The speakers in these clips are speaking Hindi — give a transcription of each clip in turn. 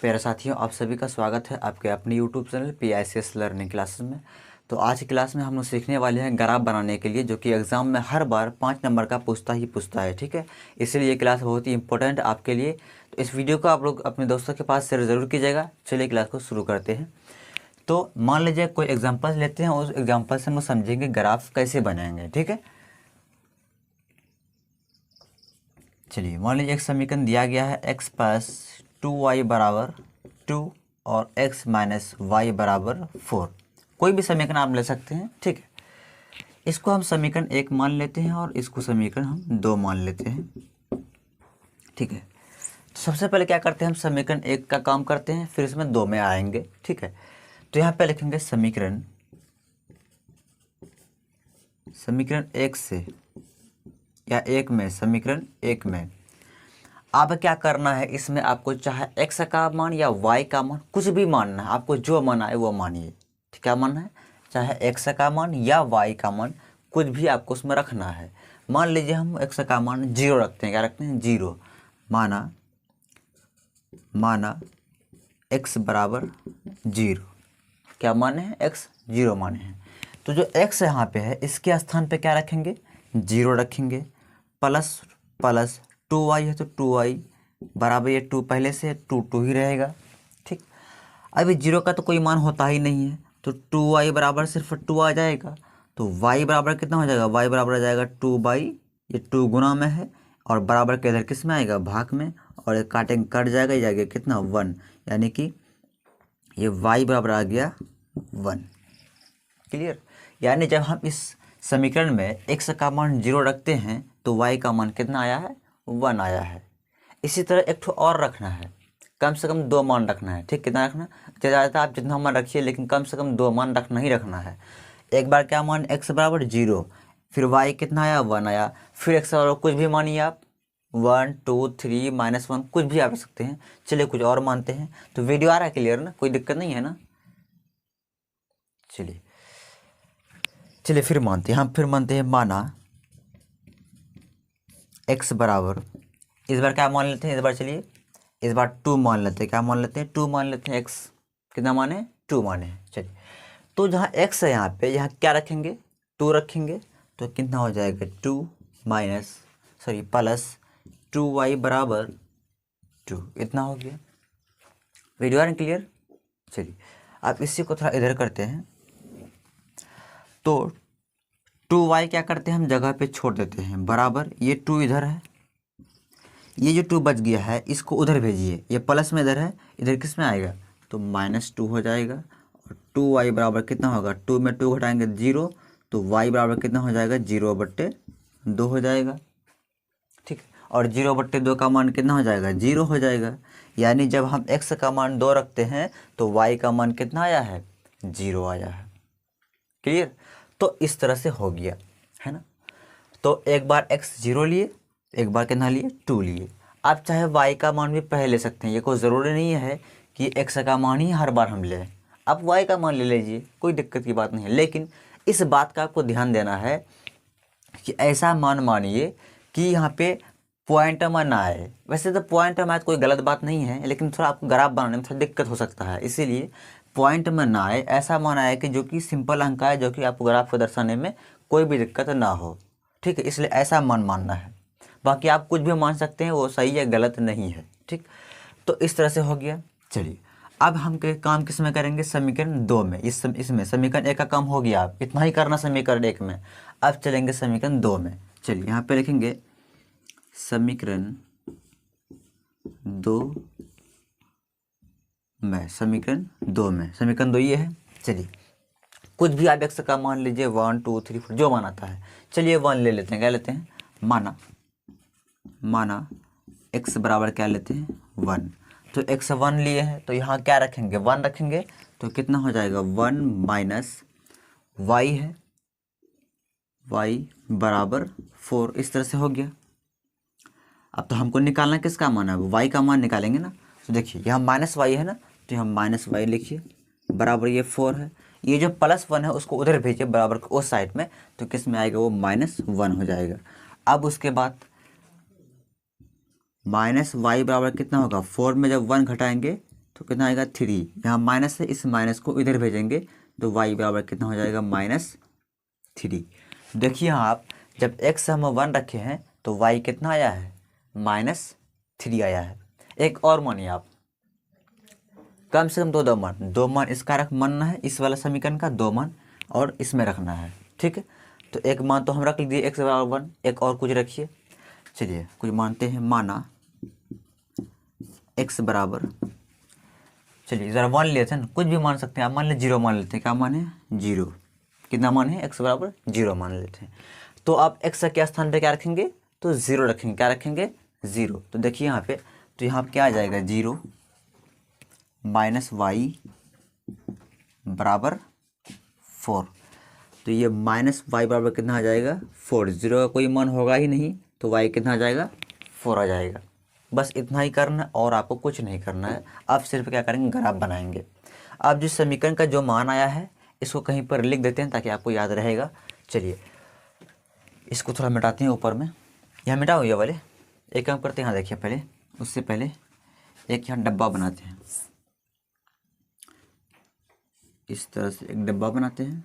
प्यारे साथियों, आप सभी का स्वागत है आपके अपने YouTube channel PICS learning classes में। तो आज की क्लास में हम लोग सीखने वाले हैं ग्राफ बनाने के लिए, जो कि एग्ज़ाम में हर बार 5 नंबर का पूछता है। ठीक है, इसलिए ये क्लास बहुत ही इंपॉर्टेंट आपके लिए। तो इस वीडियो को आप लोग अपने दोस्तों के पास शेयर ज़रूर कीजिएगा। चलिए क्लास को शुरू करते हैं। तो मान लीजिए कोई एग्जाम्पल लेते हैं, उस एग्जाम्पल से हम समझेंगे ग्राफ कैसे बनाएंगे। ठीक है, चलिए मान लीजिए एक समीकरण दिया गया है x प्लस 2y बराबर 2 और x माइनस वाई बराबर 4। कोई भी समीकरण आप ले सकते हैं। ठीक है, इसको हम समीकरण 1 मान लेते हैं और इसको समीकरण हम 2 मान लेते हैं। ठीक है, तो सबसे पहले क्या करते हैं, हम समीकरण 1 का काम करते हैं, फिर इसमें 2 में आएंगे। ठीक है, तो यहाँ पे लिखेंगे समीकरण 1 से या 1 में, समीकरण 1 में अब क्या करना है, इसमें आपको चाहे x का मान या y का मान कुछ भी मानना है, आपको जो माना है वो मानिए। ठीक, क्या मानना है, चाहे x का मान या y का मान कुछ भी आपको उसमें रखना है। मान लीजिए हम x का मान 0 रखते हैं। क्या रखते हैं, 0। माना x बराबर 0। क्या माने हैं, x 0 माने हैं। तो जो x यहाँ पे है, इसके स्थान पे क्या रखेंगे, 0 रखेंगे। प्लस 2y है तो 2y बराबर, ये 2 पहले से 2 ही रहेगा। ठीक, अभी 0 का तो कोई मान होता ही नहीं है, तो 2y बराबर सिर्फ 2 आ जाएगा। तो y बराबर कितना हो जाएगा, y बराबर आ जाएगा 2/, ये 2 गुना में है और बराबर के इधर किस में आएगा, भाग में, और ये काटेंगे कट जाएगा, ये जाएगा कितना 1, यानी कि ये y बराबर आ गया 1। क्लियर, यानी जब हम इस समीकरण में x का मान 0 रखते हैं तो y का मान कितना आया है, 1 आया है। इसी तरह एक ठो और रखना है, कम से कम 2 मान रखना है। ठीक, कितना रखना है, ज़्यादा आप जितना मान रखिए, लेकिन कम से कम 2 मान रखना ही रखना है। एक बार क्या मान, x बराबर 0, फिर y कितना आया, 1 आया, फिर x बराबर कुछ भी मानिए आप, 1 2 3 -1 कुछ भी आप रख सकते हैं। चलिए कुछ और मानते हैं। तो वीडियो आ रहा है क्लियर ना, कोई दिक्कत नहीं है ना। चलिए फिर मानते हैं, हम फिर मानते हैं, माना x बराबर, इस बार क्या मान लेते हैं, इस बार चलिए इस बार 2 मान लेते हैं। क्या मान लेते हैं, 2 मान लेते हैं। x कितना माने, 2 माने। चलिए, तो जहाँ x है यहाँ पे, यहाँ क्या रखेंगे, 2 रखेंगे, तो कितना हो जाएगा 2 प्लस 2y बराबर 2, इतना हो गया। वीडियो आ क्लियर। चलिए अब इसी को थोड़ा इधर करते हैं, तो 2y क्या करते हैं, हम जगह पे छोड़ देते हैं, बराबर ये 2 इधर है, ये जो 2 बच गया है इसको उधर भेजिए, ये प्लस में इधर है, इधर किस में आएगा, तो -2 हो जाएगा। और 2y बराबर कितना होगा, 2 में 2 घटाएंगे 0, तो y बराबर कितना हो जाएगा, 0/2 हो जाएगा। ठीक, और 0/2 का मान कितना हो जाएगा, 0 हो जाएगा। यानी जब हम x का मान 2 रखते हैं तो y का मान कितना आया है, 0 आया है। क्लियर, तो इस तरह से हो गया है ना। तो एक बार x 0 लिए, एक बार कितना लिए, 2 लिए। आप चाहे y का मान भी पहले ले सकते हैं, ये कोई ज़रूरी नहीं है कि x का मान ही हर बार हम लें। आप y का मान ले लीजिए, कोई दिक्कत की बात नहीं है। लेकिन इस बात का आपको ध्यान देना है कि ऐसा मान मानिए कि यहाँ पे पॉइंट में ना आए। वैसे तो पॉइंट में आए तो कोई गलत बात नहीं है, लेकिन थोड़ा आपको ग्राफ बनाने में थोड़ा दिक्कत हो सकता है, इसीलिए पॉइंट में ना आए, ऐसा मान आए कि जो कि सिंपल अंक आए, जो कि आपको ग्राफ को दर्शाने में कोई भी दिक्कत ना हो। ठीक है, इसलिए ऐसा मान मानना है। बाकी आप कुछ भी मान सकते हैं, वो सही है गलत नहीं है। ठीक, तो इस तरह से हो गया। चलिए अब हम काम किस में करेंगे, समीकरण 2 में। इसमें समीकरण 1 का काम हो गया, आप इतना ही करना समीकरण 1 में। अब चलेंगे समीकरण 2 में। चलिए यहाँ पे लिखेंगे समीकरण 2 में, समीकरण 2 ये है। चलिए कुछ भी आप x का मान लीजिए, 1 2 3 4 जो मान आता है। चलिए 1 ले लेते हैं, क्या लेते हैं, माना x बराबर क्या लेते हैं, 1। तो x 1 लिए हैं, तो यहाँ क्या रखेंगे, 1 रखेंगे, तो कितना हो जाएगा, 1 माइनस y है, y बराबर 4। इस तरह से हो गया। अब तो हमको निकालना किसका मान है, y का मान निकालेंगे ना। तो देखिए यहाँ -y है ना, तो यहाँ -y लिखिए, बराबर ये 4 है। ये जो +1 है उसको उधर भेजिए बराबर उस साइड में, तो किस में आएगा, वो -1 हो जाएगा। अब उसके बाद -y बराबर कितना होगा, 4 में जब 1 घटाएंगे तो कितना आएगा 3। यहाँ माइनस है, इस माइनस को इधर भेजेंगे तो y बराबर कितना हो जाएगा -3। देखिए यहाँ आप जब x हम 1 रखे हैं तो y कितना आया है -3 आया है। एक और मानिए आप, कम से कम दो मान इसका मानना है, इस वाला समीकरण का 2 मान और इसमें रखना है। ठीक है, तो एक मान तो हम रख लीजिए x बराबर 1, एक और कुछ रखिए। चलिए कुछ मानते हैं, माना x बराबर, चलिए ज़रा 1 लेते हैं, कुछ भी मान सकते हैं आप, मान लें 0 मान लेते हैं। क्या मान है 0, कितना मान है x बराबर 0 मान लेते हैं। तो आप x के स्थान पे क्या रखेंगे तो 0 रखेंगे, क्या रखेंगे 0। तो देखिए यहाँ पे, तो यहाँ पे क्या आ जाएगा 0 -y बराबर 4। तो ये -y बराबर कितना आ जाएगा 4। 0 का कोई मान होगा ही नहीं तो y कितना आ जाएगा 4 आ जाएगा। बस इतना ही करना है और आपको कुछ नहीं करना है। आप सिर्फ क्या करेंगे, ग्राफ बनाएंगे। आप जिस समीकरण का जो मान आया है इसको कहीं पर लिख देते हैं ताकि आपको याद रहेगा। चलिए इसको थोड़ा मिटाते हैं ऊपर में, यहाँ मिटाओ ये वाले। एक काम करते हैं, यहाँ देखिए पहले, उससे पहले एक यहाँ डब्बा बनाते हैं। इस तरह से एक डब्बा बनाते हैं।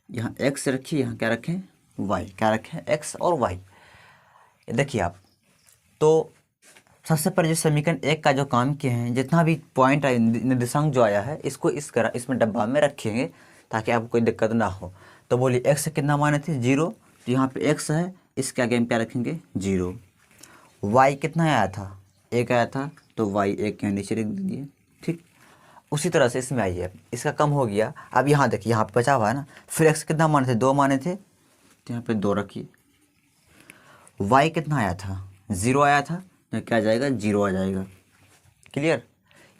यहाँ x रखिए, यहाँ क्या रखें y, क्या रखें x और y। देखिए आप, तो सबसे पहले जो समीकरण 1 का जो काम किए हैं, जितना भी पॉइंट निर्देशांक जो आया है इसको इसमें डब्बा में रखेंगे ताकि आपको कोई दिक्कत ना हो। तो बोलिए x कितना माने थे 0, तो यहाँ पे x है, इसके आगे हम क्या रखेंगे 0। y कितना आया था 1 आया था, तो y 1 यहाँ नीचे लिख दीजिए। ठीक, उसी तरह से इसमें आइए, इसका कम हो गया। अब यहाँ देखिए, यहाँ पे बचा हुआ है ना, फिर x कितना माने थे 2 माने थे, तो यहाँ पे 2 रखिए। y कितना आया था 0 आया था, तो क्या आ जाएगा 0 आ जाएगा। क्लियर,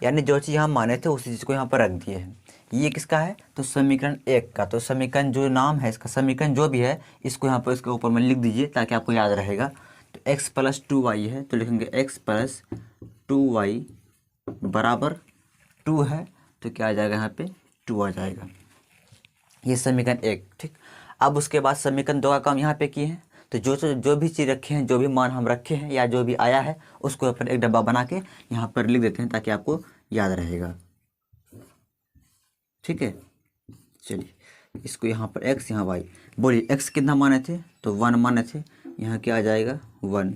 यानी जो चीज़ हम माने थे उसी चीज़ को यहाँ पर रख दिए हैं। ये किसका है तो समीकरण 1 का। तो समीकरण जो नाम है इसका, समीकरण जो भी है इसको यहाँ पर इसके ऊपर में लिख दीजिए ताकि आपको याद रहेगा। तो x + 2y है, तो लिखेंगे x + 2y बराबर 2 है, तो क्या आ जाएगा यहाँ पे 2 आ जाएगा। ये समीकरण 1। ठीक, अब उसके बाद समीकरण 2 का काम यहाँ पे किए हैं। तो जो भी चीज़ रखे हैं, जो भी मान हम रखे हैं या जो भी आया है उसको अपन एक डब्बा बना के यहाँ पर लिख देते हैं ताकि आपको याद रहेगा। ठीक है, चलिए इसको यहाँ पर x, यहाँ y। बोलिए x कितना माने थे तो 1 माने थे, यहाँ क्या आ जाएगा 1।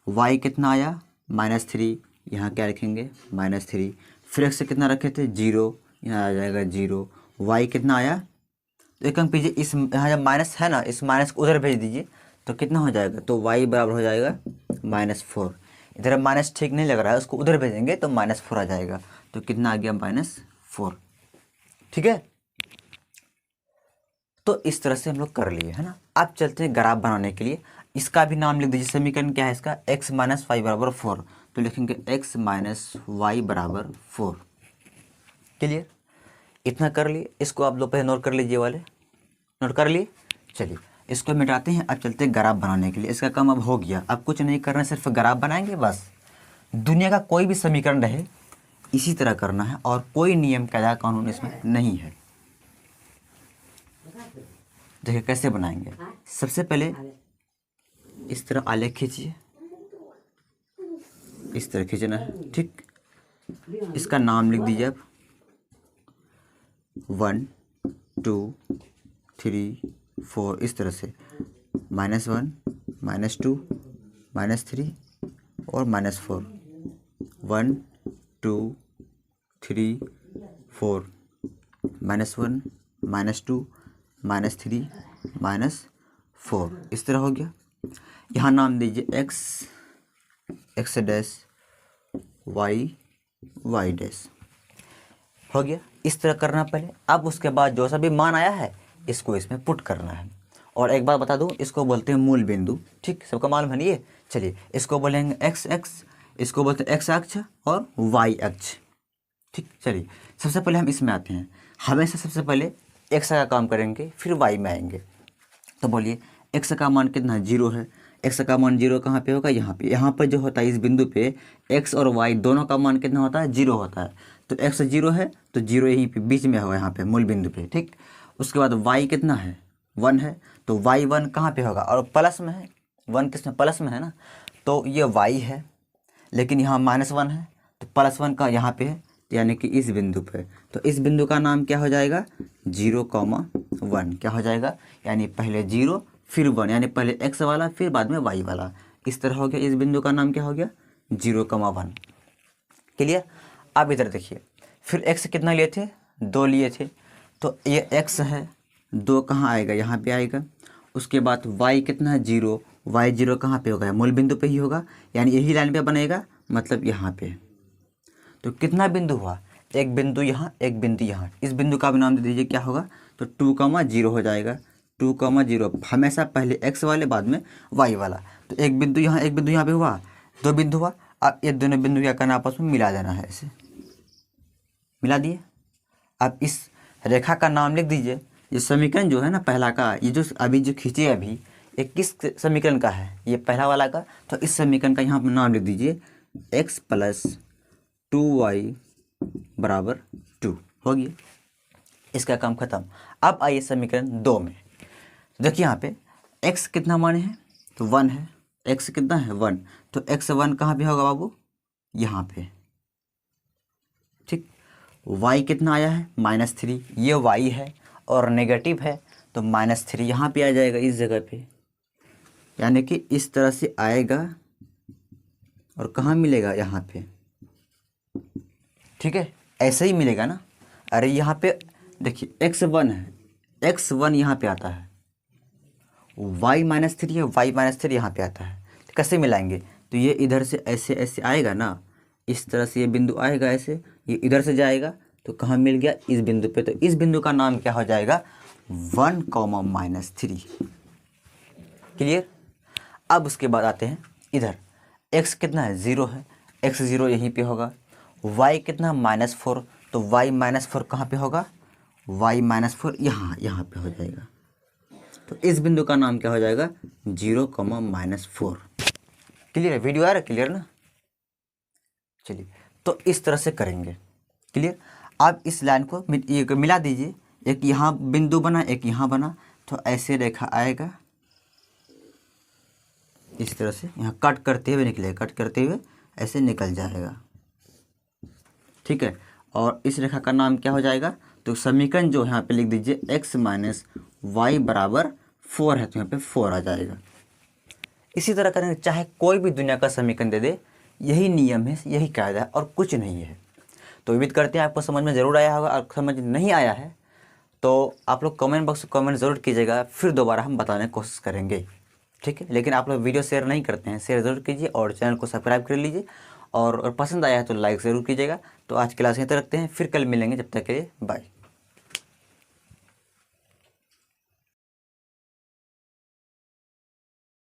y कितना आया -3, यहाँ क्या रखेंगे -3। फिर x कितना रखे थे 0, यहाँ आ जाएगा 0। y कितना आया, तो एक काम कीजिए, इस यहाँ जब माइनस है ना, इस माइनस को उधर भेज दीजिए तो कितना हो जाएगा, तो y बराबर हो जाएगा -4। इधर माइनस ठीक नहीं लग रहा है, उसको उधर भेजेंगे तो -4 आ जाएगा। तो कितना आ गया -4। ठीक है, तो इस तरह से हम लोग कर लिए है ना। अब चलते हैं ग्राफ बनाने के लिए। इसका भी नाम लिख दीजिए, समीकरण क्या है इसका x - y बराबर 4। तो लिखेंगे x - y बराबर 4। क्लियर, इतना कर लिए। इसको आप लोग पहले नोट कर लीजिए, वाले नोट कर लिए। चलिए इसको मिटाते हैं, अब चलते हैं ग्राफ बनाने के लिए। इसका काम अब हो गया, अब कुछ नहीं करना, सिर्फ ग्राफ बनाएंगे बस। दुनिया का कोई भी समीकरण रहे इसी तरह करना है और कोई नियम कायदा कानून इसमें नहीं है। देखिए कैसे बनाएंगे। सबसे पहले इस तरह आलेख खींचिए, इस तरह खींचना है। ठीक, इसका नाम लिख दीजिए अब 1 2 3 4, इस तरह से -1 -2 -3 और -4। 1 2 3 4, -1 -2 -3 -4, इस तरह हो गया। यहाँ नाम दीजिए x डैश y डैश, हो गया। इस तरह करना पहले। अब उसके बाद जो सा भी मान आया है इसको इसमें पुट करना है। और एक बात बता दूं, इसको बोलते हैं मूल बिंदु। ठीक, सबका मालूम है ये। चलिए इसको बोलेंगे x, इसको बोलते हैं x अक्ष और y अक्ष। ठीक, चलिए सबसे पहले हम इसमें आते हैं। हमेशा सबसे पहले x का काम करेंगे फिर y में आएंगे। तो बोलिए x का मान कितना 0 है। x का मान 0 कहाँ पे होगा, यहाँ पे। यहाँ पर जो होता है इस बिंदु पे x और y दोनों का मान कितना होता है 0 होता है। तो x 0 है तो 0 यहीं पे बीच में होगा, यहाँ पे मूल बिंदु पे। ठीक, उसके बाद y कितना है 1 है, तो y 1 कहाँ पे होगा और प्लस में है, 1 किस में प्लस में है ना, तो ये y है, लेकिन यहाँ -1 है, तो +1 का यहाँ पे है, यानी कि इस बिंदु पे। तो इस बिंदु का नाम क्या हो जाएगा? 0,1 क्या हो जाएगा? यानी पहले 0 फिर 1, यानी पहले x वाला फिर बाद में y वाला, इस तरह हो गया। इस बिंदु का नाम क्या हो गया? 0,1। क्लियर? अब इधर देखिए, फिर x कितना लिए थे? 2 लिए थे, तो ये x है, 2 कहाँ आएगा? यहाँ पे आएगा। उसके बाद y कितना है? 0, y 0 कहाँ पे होगा? मूल बिंदु पे ही होगा, यानी यही लाइन पे बनेगा, मतलब यहाँ पे। तो कितना बिंदु हुआ? एक बिंदु यहाँ, एक बिंदु यहाँ। इस बिंदु का भी नाम दे दीजिए, क्या होगा? तो 2,0 हो जाएगा। 2,0 हमेशा पहले x वाले बाद में y वाला। तो एक बिंदु यहाँ, एक बिंदु यहाँ पे हुआ, 2 बिंदु हुआ। अब ये दोनों बिंदु क्या करना? आपस में मिला देना है, ऐसे मिला दिए। अब इस रेखा का नाम लिख दीजिए। ये समीकरण जो है ना पहला का, ये जो अभी जो खींचे अभी, ये किस समीकरण का है? ये पहला वाला का। तो इस समीकरण का यहाँ पर नाम लिख दीजिए, x + 2y = 2 हो गया। इसका काम खत्म। अब आइए समीकरण 2 में। देखिए यहाँ पे x कितना माने हैं? तो 1 है। x कितना है? 1। तो x1 कहाँ पे होगा बाबू? यहाँ पे। ठीक। y कितना आया है? -3। ये y है और नेगेटिव है, तो -3 यहाँ पे आ जाएगा, इस जगह पे। यानी कि इस तरह से आएगा और कहाँ मिलेगा? यहाँ पे। ठीक है, ऐसे ही मिलेगा ना। अरे यहाँ पे देखिए x1 है, x1 यहाँ पे आता है, y -3 है, y -3 यहाँ पे आता है। तो कैसे मिलाएंगे? तो ये इधर से ऐसे ऐसे आएगा ना, इस तरह से ये बिंदु आएगा, ऐसे ये इधर से जाएगा, तो कहाँ मिल गया? इस बिंदु पे। तो इस बिंदु का नाम क्या हो जाएगा? 1, -3। क्लियर? अब उसके बाद आते हैं इधर, x कितना है? 0 है, x0 यहीं पे होगा। y कितना? -4, तो y -4 कहाँ पे होगा? y -4 यहाँ पे हो जाएगा। तो इस बिंदु का नाम क्या हो जाएगा? 0, -4। क्लियर है? वीडियो आ रहा है? क्लियर ना? चलिए, तो इस तरह से करेंगे। क्लियर? अब इस लाइन को मिला दीजिए। एक यहाँ बिंदु बना, एक यहाँ बना, तो ऐसे रेखा आएगा, इस तरह से यहाँ कट करते हुए निकलेगा, कट करते हुए ऐसे निकल जाएगा। ठीक है, और इस रेखा का नाम क्या हो जाएगा? तो समीकरण जो यहाँ पे लिख दीजिए, x - y = 4 है, तो यहाँ पे 4 आ जाएगा। इसी तरह करेंगे, चाहे कोई भी दुनिया का समीकरण दे दे, यही नियम है, यही कायदा है, और कुछ नहीं है। तो उम्मीद करते हैं आपको समझ में ज़रूर आया होगा। और समझ नहीं आया है तो आप लोग कमेंट बॉक्स में कमेंट ज़रूर कीजिएगा, फिर दोबारा हम बताने की कोशिश करेंगे। ठीक है, लेकिन आप लोग वीडियो शेयर नहीं करते हैं, शेयर ज़रूर कीजिए और चैनल को सब्सक्राइब कर लीजिए, और पसंद आया है तो लाइक ज़रूर कीजिएगा। तो आज क्लास यहीं तक रखते हैं, फिर कल मिलेंगे, जब तक के लिए बाय।